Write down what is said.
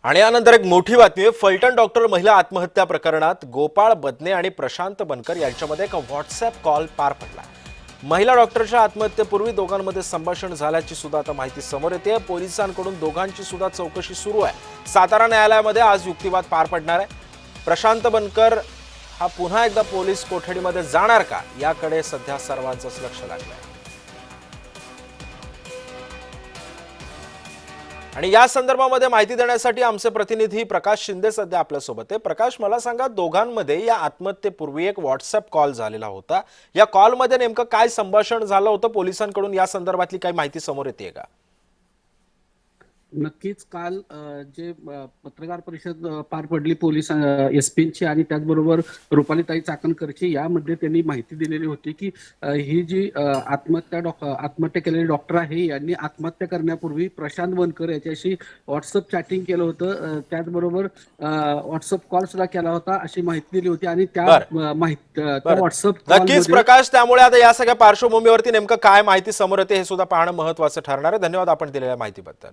आणि यानंतर एक मोठी बातमी आहे। फलटण डॉक्टर महिला आत्महत्या प्रकरणात गोपाळ बदने आणि प्रशांत बनकर यांच्यामध्ये एक व्हॉट्सअप कॉल पार पडला। महिला डॉक्टरच्या आत्महत्येपूर्वी दोघांमध्ये संभाषण झाल्याची सुद्धा आता माहिती समोर येते। पोलिसांकडून दोघांची सुद्धा चौकशी सुरू आहे। सातारा न्यायालयामध्ये आज युक्तिवाद पार पडणार आहे। प्रशांत बनकर हा पुन्हा एकदा पोलीस कोठडीमध्ये जाणार का, याकडे सध्या सर्वांचंच लक्ष लागलंय। आणि या संदर्भामध्ये माहिती देण्यासाठी आमचे प्रतिनिधी प्रकाश शिंदे सध्या आपल्या सोबत आहे। प्रकाश, मला सांगा, दोघांमध्ये या आत्महत्येपूर्वी एक व्हॉट्सअप कॉल झालेला होता। या कॉलमध्ये नेमकं काय संभाषण झालं होतं? पोलिसांकडून या संदर्भातली काही माहिती समोर येते का? नक्कीच काल जे पत्रकार परिषद पार पडली पोलीस एसपींची आणि त्याचबरोबर रुपालीताई चाकणकरची, यामध्ये त्यांनी माहिती दिलेली होती की ही जी आत्महत्या केलेली डॉक्टर आहे यांनी आत्महत्या करण्यापूर्वी प्रशांत बनकर याच्याशी व्हॉट्सअप चॅटिंग केलं होतं, त्याचबरोबर व्हॉट्सअप कॉल सुद्धा केला होता अशी माहिती दिली होती। आणि त्या व्हॉट्सअप नक्कीच प्रकाश, त्यामुळे आता या सगळ्या पार्श्वभूमीवरती नेमकं काय माहिती समोर येते हे सुद्धा पाहणं महत्त्वाचं ठरणार आहे। धन्यवाद आपण दिलेल्या माहितीबद्दल।